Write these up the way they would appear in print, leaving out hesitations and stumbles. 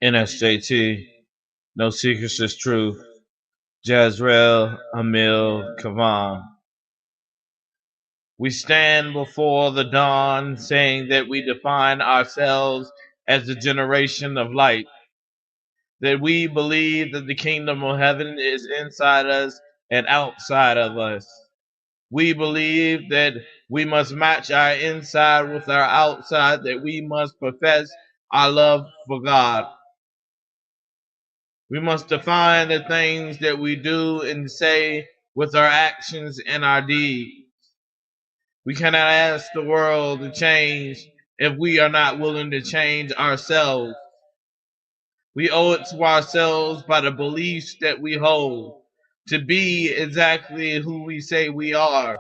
NSJT, No Secrets is Truth, Jazrael Emil Kavan. We stand before the dawn saying that we define ourselves as the generation of light, that we believe that the kingdom of heaven is inside us and outside of us. We believe that we must match our inside with our outside, that we must profess our love for God. We must define the things that we do and say with our actions and our deeds. We cannot ask the world to change if we are not willing to change ourselves. We owe it to ourselves by the beliefs that we hold to be exactly who we say we are,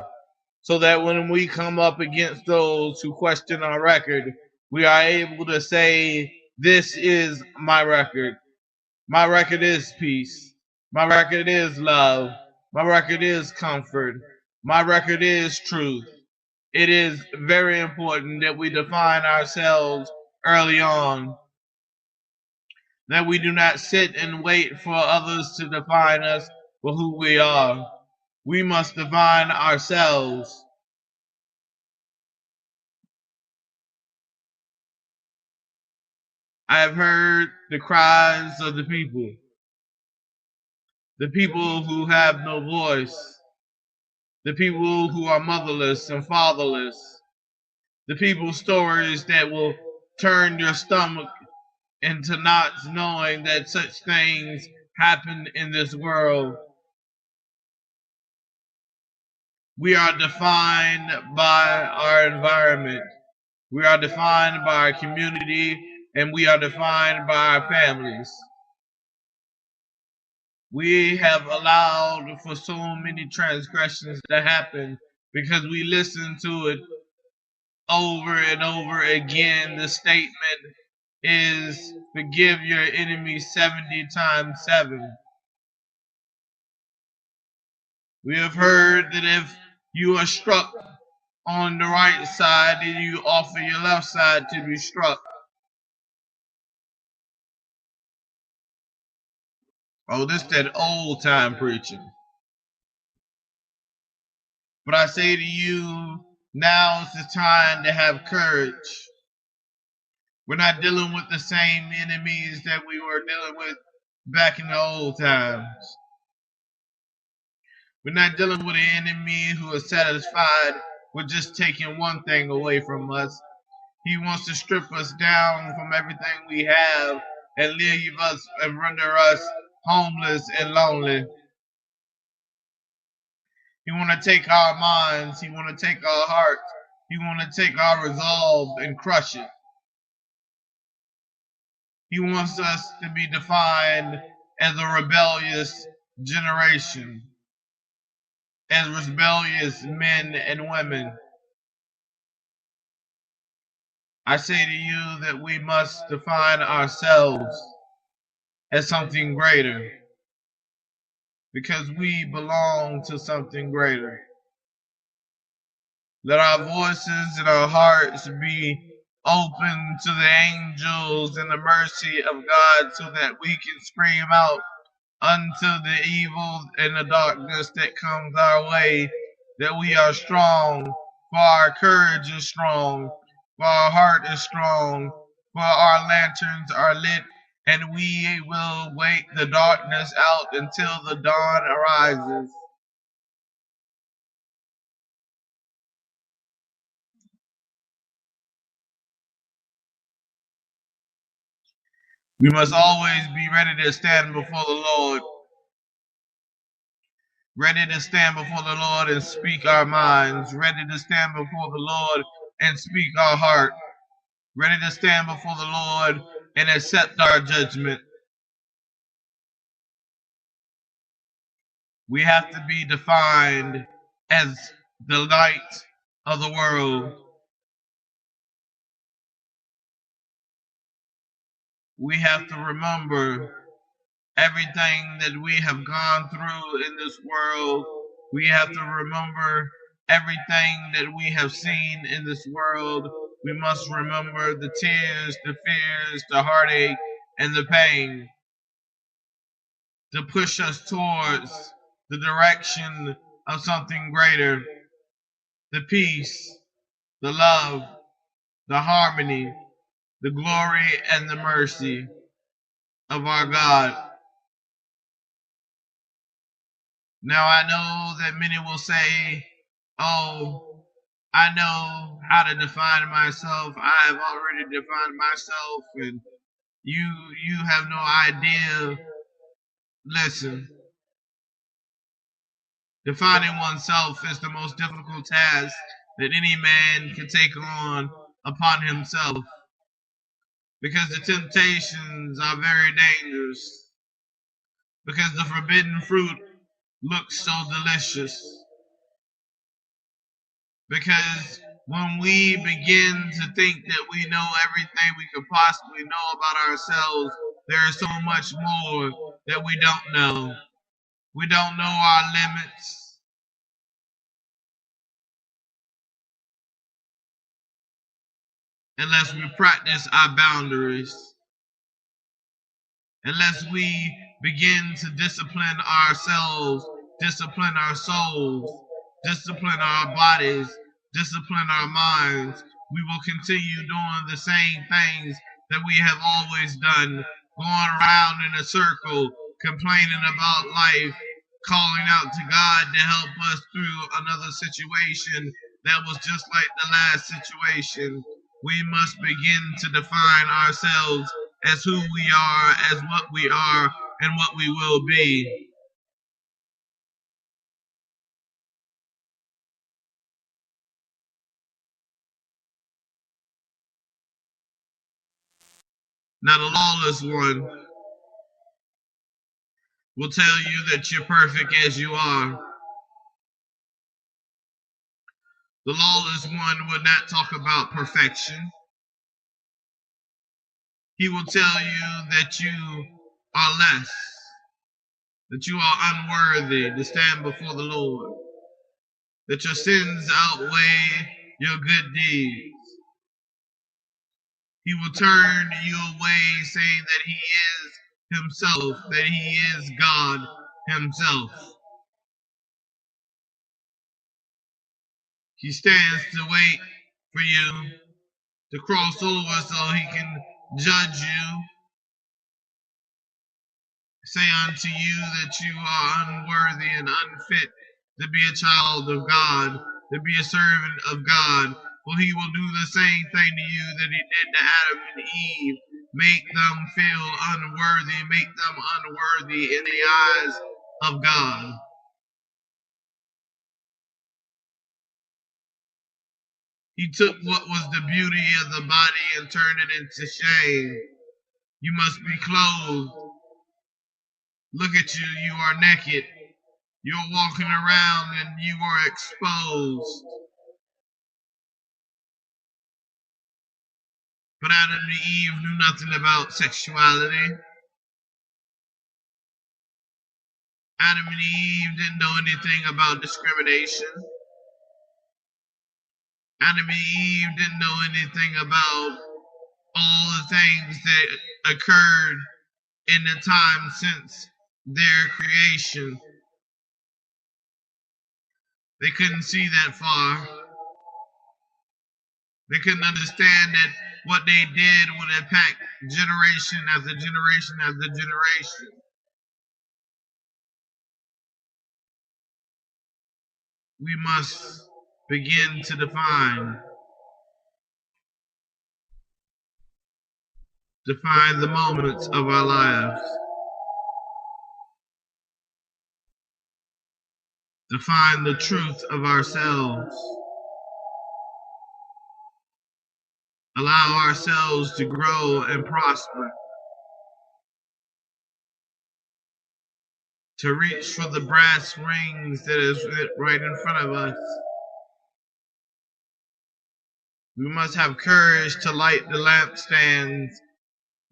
so that when we come up against those who question our record, we are able to say, this is my record. My record is peace. My record is love. My record is comfort. My record is truth. It is very important that we define ourselves early on, that we do not sit and wait for others to define us for who we are. We must define ourselves. I have heard the cries of the people who have no voice, the people who are motherless and fatherless, the people's stories that will turn your stomach into knots knowing that such things happen in this world. We are defined by our environment. We are defined by our community, and we are defined by our families. We have allowed for so many transgressions to happen because we listen to it over and over again. The statement is forgive your enemy 70 times 7. We have heard that if you are struck on the right side, then you offer your left side to be struck. Oh, this that old time preaching. But I say to you, now is the time to have courage. We're not dealing with the same enemies that we were dealing with back in the old times. We're not dealing with an enemy who is satisfied with just taking one thing away from us. He wants to strip us down from everything we have and leave us and render us homeless and lonely. He want to take our minds. He want to take our hearts. He want to take our resolve and crush it. He wants us to be defined as a rebellious generation, as rebellious men and women. I say to you that we must define ourselves as something greater because we belong to something greater. Let our voices and our hearts be open to the angels and the mercy of God so that we can scream out unto the evil and the darkness that comes our way, that we are strong, for our courage is strong, for our heart is strong, for our lanterns are lit, and we will wait the darkness out until the dawn arises. We must always be ready to stand before the Lord, ready to stand before the Lord and speak our minds, ready to stand before the Lord and speak our heart, ready to stand before the Lord and accept our judgment. We have to be defined as the light of the world. We have to remember everything that we have gone through in this world. We have to remember everything that we have seen in this world. We must remember the tears, the fears, the heartache, and the pain, to push us towards the direction of something greater, the peace, the love, the harmony, the glory, and the mercy of our God. Now I know that many will say, oh, I know how to define myself. I have already defined myself, and you have no idea. Listen, defining oneself is the most difficult task that any man can take on upon himself, because the temptations are very dangerous, because the forbidden fruit looks so delicious, because when we begin to think that we know everything we could possibly know about ourselves, there is so much more that we don't know. We don't know our limits unless we practice our boundaries, unless we begin to discipline ourselves, discipline our souls, discipline our bodies, discipline our minds. We will continue doing the same things that we have always done, going around in a circle, complaining about life, calling out to God to help us through another situation that was just like the last situation. We must begin to define ourselves as who we are, as what we are, and what we will be. Now, the lawless one will tell you that you're perfect as you are. The lawless one will not talk about perfection. He will tell you that you are less, that you are unworthy to stand before the Lord, that your sins outweigh your good deeds. He will turn you away, saying that he is himself, that he is God himself. He stands to wait for you to cross over so he can judge you, say unto you that you are unworthy and unfit to be a child of God, to be a servant of God. For he will do the same thing to you that he did to Adam and Eve. Make them feel unworthy, make them unworthy in the eyes of God. He took what was the beauty of the body and turned it into shame. You must be clothed. Look at you, you are naked. You're walking around and you are exposed. But Adam and Eve knew nothing about sexuality. Adam and Eve didn't know anything about discrimination. Adam and Eve didn't know anything about all the things that occurred in the time since their creation. They couldn't see that far. They couldn't understand that what they did would impact generation after generation after generation. We must begin to define the moments of our lives, define the truth of ourselves, allow ourselves to grow and prosper, to reach for the brass rings that is right in front of us. We must have courage to light the lampstands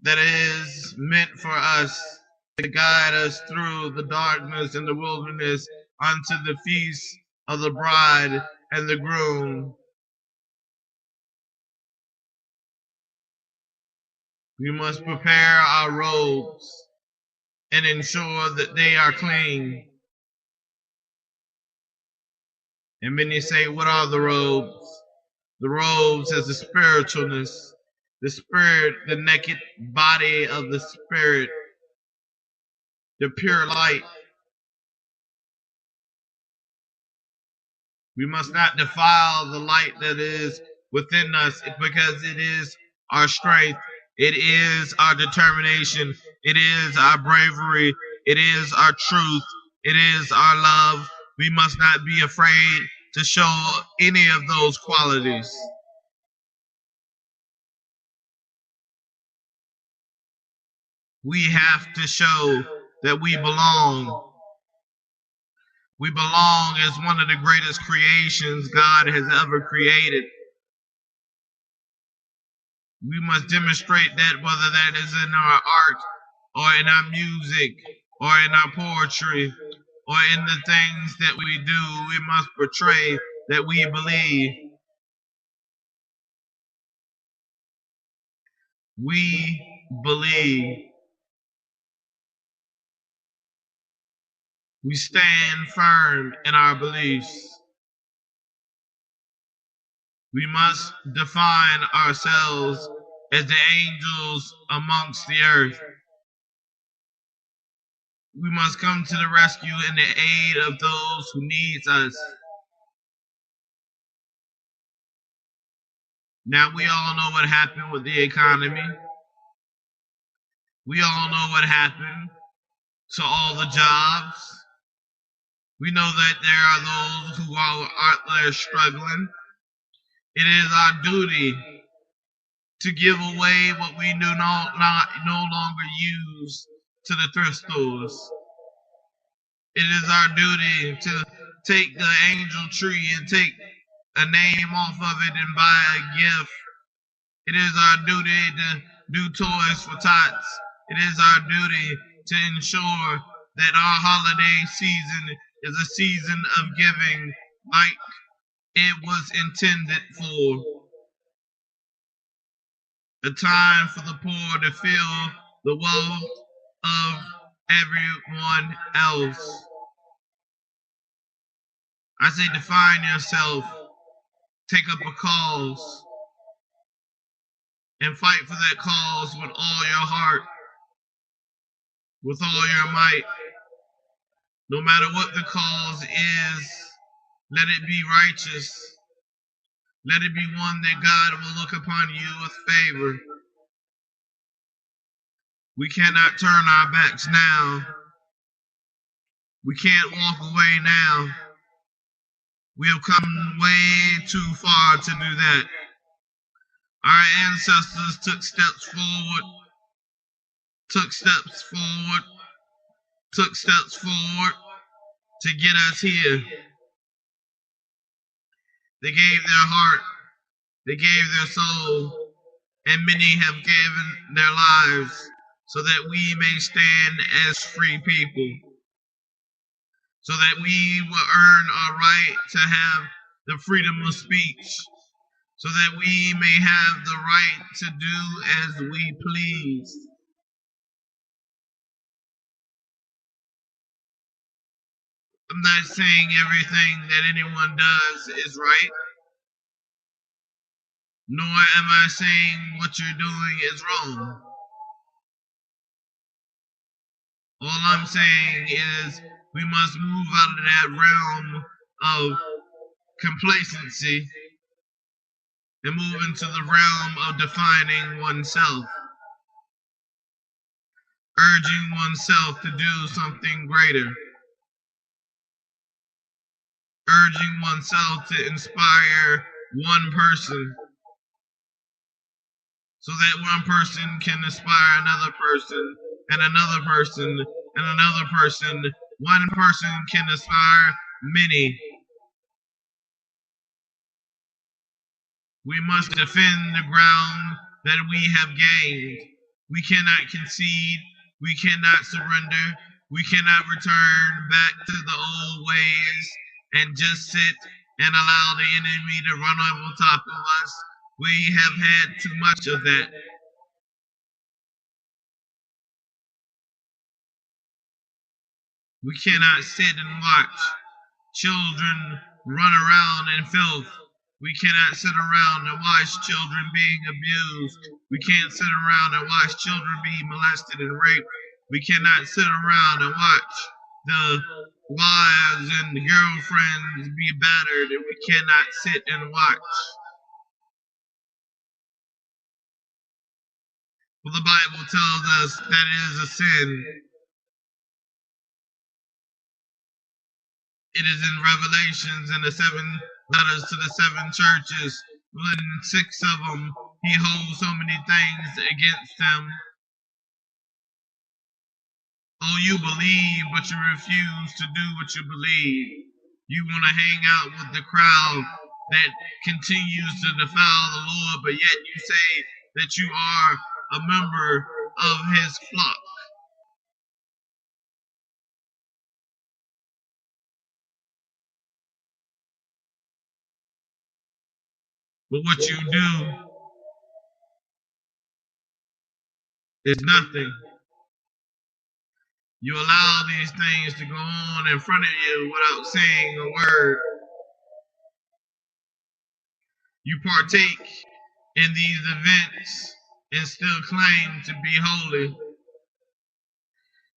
that is meant for us to guide us through the darkness and the wilderness unto the feast of the bride and the groom. We must prepare our robes and ensure that they are clean. And many say, what are the robes? The robes is the spiritualness, the spirit, the naked body of the spirit, the pure light. We must not defile the light that is within us because it is our strength, it is our determination, it is our bravery, it is our truth, it is our love. We must not be afraid to show any of those qualities. We have to show that we belong. We belong as one of the greatest creations God has ever created. We must demonstrate that, whether that is in our art or in our music or in our poetry or in the things that we do. We must portray that we believe. We believe. We stand firm in our beliefs. We must define ourselves as the angels amongst the earth. We must come to the rescue and the aid of those who need us. Now, we all know what happened with the economy. We all know what happened to all the jobs. We know that there are those who are out there struggling. It is our duty to give away what we do no longer use to the thrift stores. It is our duty to take the angel tree and take a name off of it and buy a gift. It is our duty to do toys for tots. It is our duty to ensure that our holiday season is a season of giving like it was intended for. A time for the poor to feel the wealth of everyone else. I say define yourself, take up a cause, and fight for that cause with all your heart, with all your might. No matter what the cause is, let it be righteous. Let it be one that God will look upon you with favor. We cannot turn our backs now. We can't walk away now. We have come way too far to do that. Our ancestors took steps forward, took steps forward, took steps forward to get us here. They gave their heart, they gave their soul, and many have given their lives so that we may stand as free people, so that we will earn our right to have the freedom of speech, so that we may have the right to do as we please. I'm not saying everything that anyone does is right, nor am I saying what you're doing is wrong. All I'm saying is we must move out of that realm of complacency and move into the realm of defining oneself, urging oneself to do something greater, urging oneself to inspire one person so that one person can inspire another person and another person and another person. One person can inspire many. We must defend the ground that we have gained. We cannot concede. We cannot surrender. We cannot return back to the old ways and just sit and allow the enemy to run over top of us. We have had too much of that. We cannot sit and watch children run around in filth. We cannot sit around and watch children being abused. We can't sit around and watch children be molested and raped. We cannot sit around and watch the wives and the girlfriends be battered, and we cannot sit and watch. Well, the Bible tells us that it is a sin. It is in Revelations in the 7 letters to the 7 churches. In 6 of them, he holds so many things against them. Oh, you believe, but you refuse to do what you believe. You want to hang out with the crowd that continues to defile the Lord, but yet you say that you are a member of his flock. But what you do is nothing. You allow these things to go on in front of you without saying a word. You partake in these events and still claim to be holy.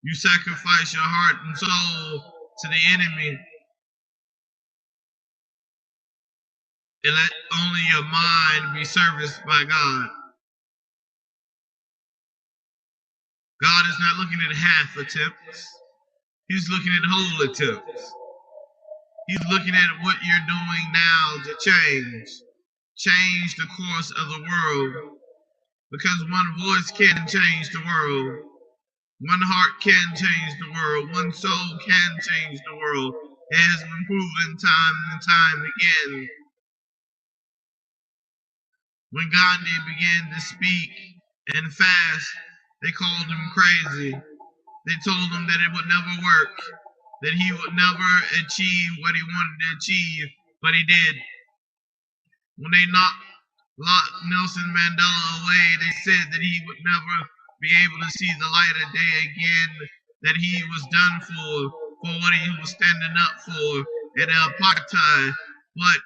You sacrifice your heart and soul to the enemy and let only your mind be serviced by God. God is not looking at half attempts. He's looking at whole attempts. He's looking at what you're doing now to change the course of the world. Because one voice can change the world. One heart can change the world. One soul can change the world. It has been proven time and time again. When Gandhi began to speak and fast, they called him crazy. They told him that it would never work, that he would never achieve what he wanted to achieve, but he did. When they locked Nelson Mandela away, they said that he would never be able to see the light of day again, that he was done for what he was standing up for in apartheid. But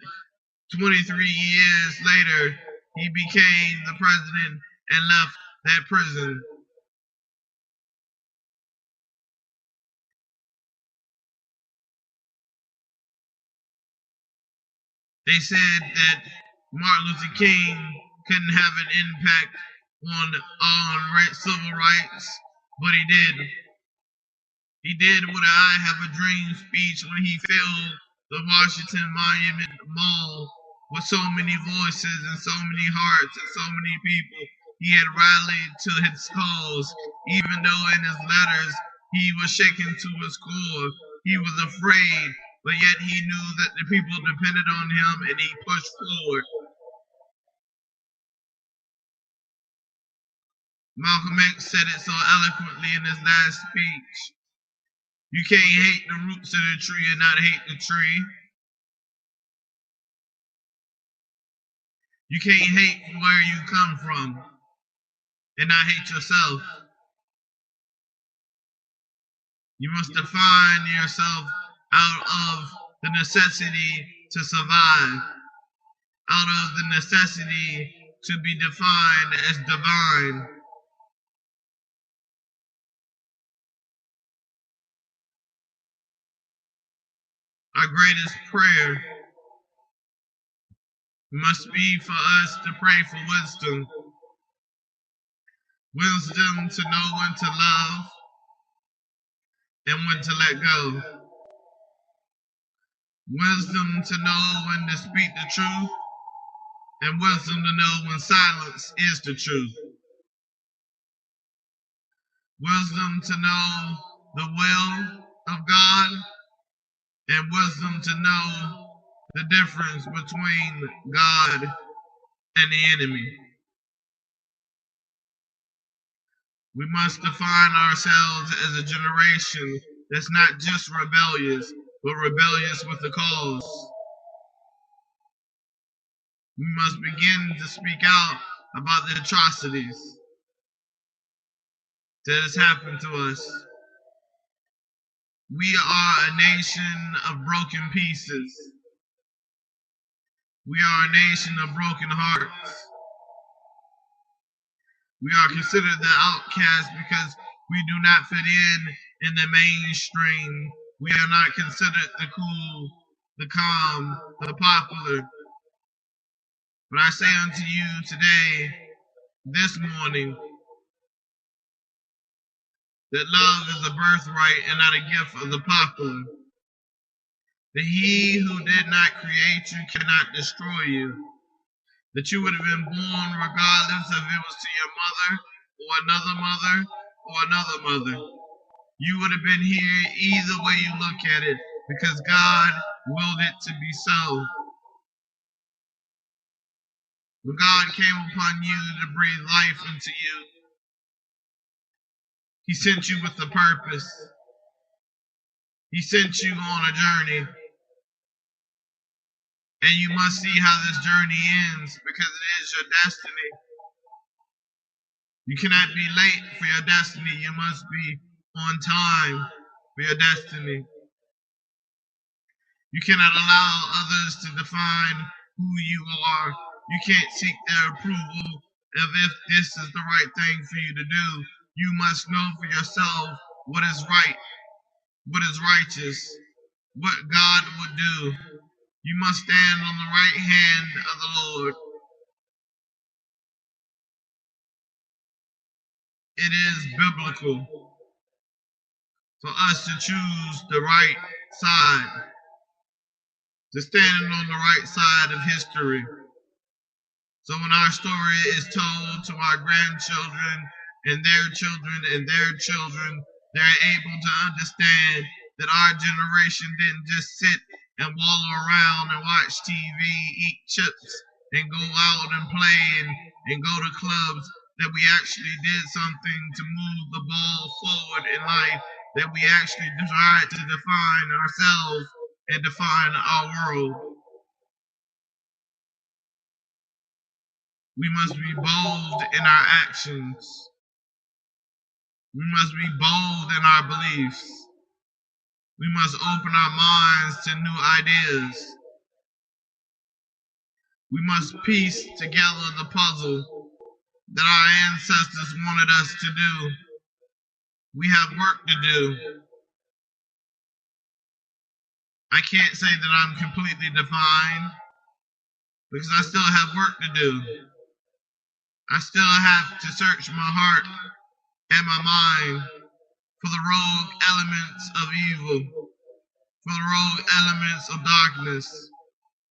23 years later, he became the president and left that prison. They said that Martin Luther King couldn't have an impact on civil rights, but he did. He did what I Have a Dream speech when he filled the Washington Monument Mall with so many voices and so many hearts and so many people. He had rallied to his cause, even though in his letters he was shaken to his core. He was afraid, but yet he knew that the people depended on him and he pushed forward. Malcolm X said it so eloquently in his last speech. You can't hate the roots of the tree and not hate the tree. You can't hate where you come from and not hate yourself. You must define yourself out of the necessity to survive, out of the necessity to be defined as divine. Our greatest prayer must be for us to pray for wisdom. Wisdom to know when to love and when to let go. Wisdom to know when to speak the truth and wisdom to know when silence is the truth. Wisdom to know the will of God and wisdom to know the difference between God and the enemy. We must define ourselves as a generation that's not just rebellious, but rebellious with a cause. We must begin to speak out about the atrocities that has happened to us. We are a nation of broken pieces. We are a nation of broken hearts. We are considered the outcast because we do not fit in the mainstream. We are not considered the cool, the calm, the popular. But I say unto you today, this morning, that love is a birthright and not a gift of the popular. That he who did not create you cannot destroy you. That you would have been born regardless if it was to your mother or another mother or another mother. You would have been here either way you look at it because God willed it to be so. When God came upon you to breathe life into you, he sent you with a purpose. He sent you on a journey. And you must see how this journey ends because it is your destiny. You cannot be late for your destiny. You must be on time for your destiny. You cannot allow others to define who you are. You can't seek their approval of if this is the right thing for you to do. You must know for yourself what is right, what is righteous, what God would do. You must stand on the right hand of the Lord. It is biblical for us to choose the right side, to stand on the right side of history. So when our story is told to our grandchildren and their children, they're able to understand that our generation didn't just sit and wallow around and watch TV, eat chips, and go out and play and go to clubs, that we actually did something to move the ball forward in life, that we actually tried to define ourselves and define our world. We must be bold in our actions. We must be bold in our beliefs. We must open our minds to new ideas. We must piece together the puzzle that our ancestors wanted us to do. We have work to do. I can't say that I'm completely defined because I still have work to do. I still have to search my heart and my mind for the rogue elements of evil, for the rogue elements of darkness,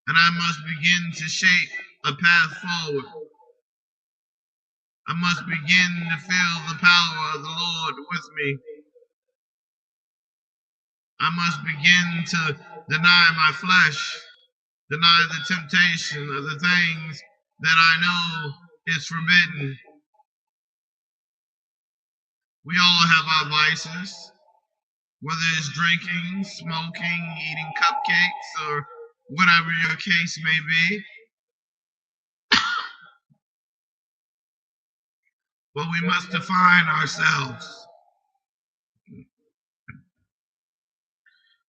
and I must begin to shape a path forward. I must begin to feel the power of the Lord with me. I must begin to deny my flesh, deny the temptation of the things that I know is forbidden. We all have our vices, whether it's drinking, smoking, eating cupcakes, or whatever your case may be. But we must define ourselves.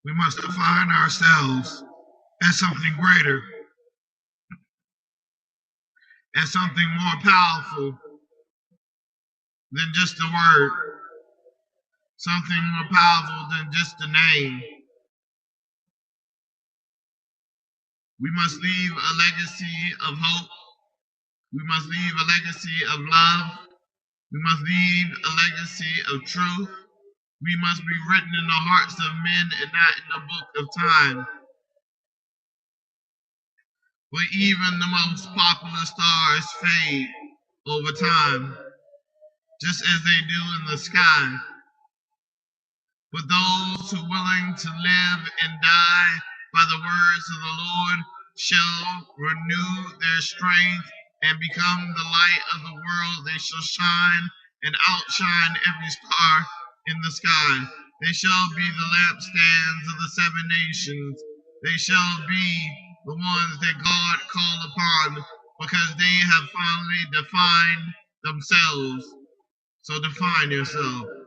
We must define ourselves as something greater, as something more powerful than just a word, something more powerful than just a name. We must leave a legacy of hope. We must leave a legacy of love. We must leave a legacy of truth. We must be written in the hearts of men and not in the book of time. But even the most popular stars fade over time, just as they do in the sky. But those who are willing to live and die by the words of the Lord shall renew their strength and become the light of the world. They shall shine and outshine every star in the sky. They shall be the lampstands of the seven nations. They shall be the ones that God called upon because they have finally defined themselves. So define yourself.